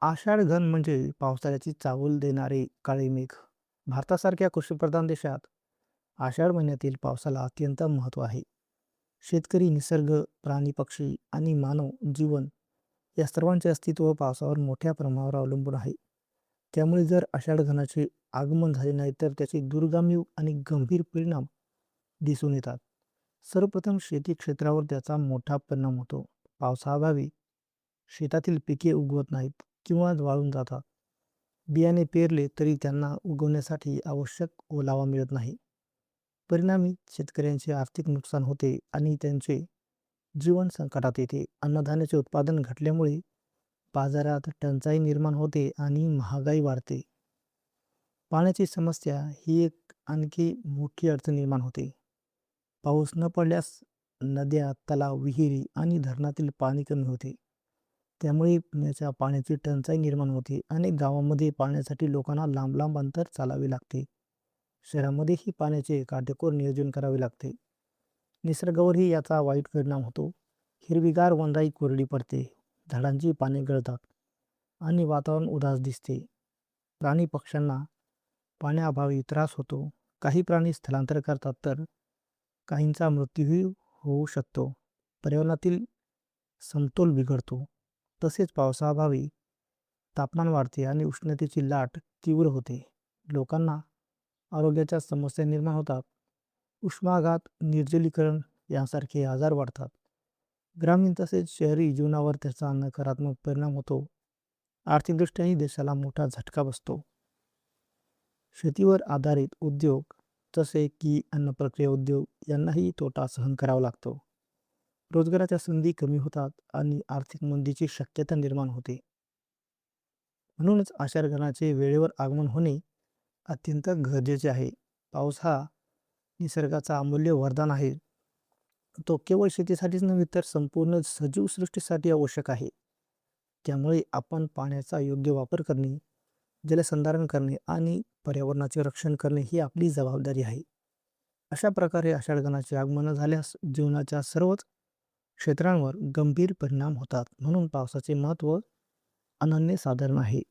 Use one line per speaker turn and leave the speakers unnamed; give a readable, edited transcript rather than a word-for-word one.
आषाढ घन म्हणजे पावसाळ्याची चाहूल देणारे काळे मेघ. भारतासारख्या कृषीप्रधान देशात आषाढ महिन्यातील पावसाला अत्यंत महत्त्व आहे. शेतकरी, निसर्ग, प्राणी, पक्षी आणि मानव जीवन या सर्वांचे अस्तित्व पावसावर मोठ्या प्रमाणावर अवलंबून आहे. त्यामुळे जर आषाढ घनाचे आगमन झाले नाही तर त्याचे दूरगामी आणि गंभीर परिणाम दिसून येतात. सर्वप्रथम शेती क्षेत्रावर त्याचा मोठा परिणाम होतो. पावसाअभावी शेतातील पिके उगवत नाहीत किंवा वाळून जातात. बियाणे पेरले तरी त्यांना उगवण्यासाठी आवश्यक ओलावा मिळत नाही. परिणामी शेतकऱ्यांचे आर्थिक नुकसान होते आणि त्यांचे जीवन संकटात येते. अन्नधान्याचे उत्पादन घटल्यामुळे बाजारात टंचाई निर्माण होते आणि महागाई वाढते. पाण्याची समस्या ही एक आणखी मोठी अडचण निर्माण होते. पाऊस न पडल्यास नद्या, तलाव, विहिरी आणि धरणातील पाणी कमी होते. त्यामुळे पिण्याच्या पाण्याची टंचाई निर्माण होते. अनेक गावांमध्ये पाण्यासाठी लोकांना लांब लांब अंतर चालावे लागते. शहरामध्येही पाण्याचे काटेकोर नियोजन करावे लागते. निसर्गावरही याचा वाईट परिणाम होतो. हिरवीगार वनराई कोरडी पडते, झाडांची पाने गळतात आणि वातावरण उदास दिसते. प्राणी पक्ष्यांना पाण्याअभावी त्रास होतो. काही प्राणी स्थलांतर करतात तर काहींचा मृत्यूही होऊ शकतो. पर्यावरणातील समतोल बिघडतो. तसेच पावसाअभावी तापमान वाढते आणि उष्णतेची लाट तीव्र होते. लोकांना आरोग्याच्या समस्या निर्माण होतात. उष्माघात, निर्जलीकरण यांसारखे आजार वाढतात. ग्रामीण तसेच शहरी जीवनावर त्याचा नकारात्मक परिणाम होतो. आर्थिकदृष्ट्याही देशाला मोठा झटका बसतो. शेतीवर आधारित उद्योग जसे की अन्न प्रक्रिया उद्योग यांनाही तोटा सहन करावा लागतो. रोजगाराच्या संधी कमी होतात आणि आर्थिक मंदीची शक्यता निर्माण होते. म्हणूनच आषाढ घनाचे वेळेवर आगमन होणे अत्यंत गरजेचे आहे. पाऊस हा निसर्गाचा अमूल्य वरदान आहे. तो केवळ शेतीसाठीच नव्हे तर संपूर्ण सजीव सृष्टीसाठी आवश्यक आहे. त्यामुळे आपण पाण्याचा योग्य वापर करणे, जलसंधारण करणे आणि पर्यावरणाचे रक्षण करणे ही आपली जबाबदारी आहे. अशा प्रकारे आषाढ घनाचे आगमन झाल्यास जीवनाच्या सर्वच क्षेत्रांवर गंभीर परिणाम होतात. म्हणून पावसाचे महत्त्व अनन्यसाधारण आहे.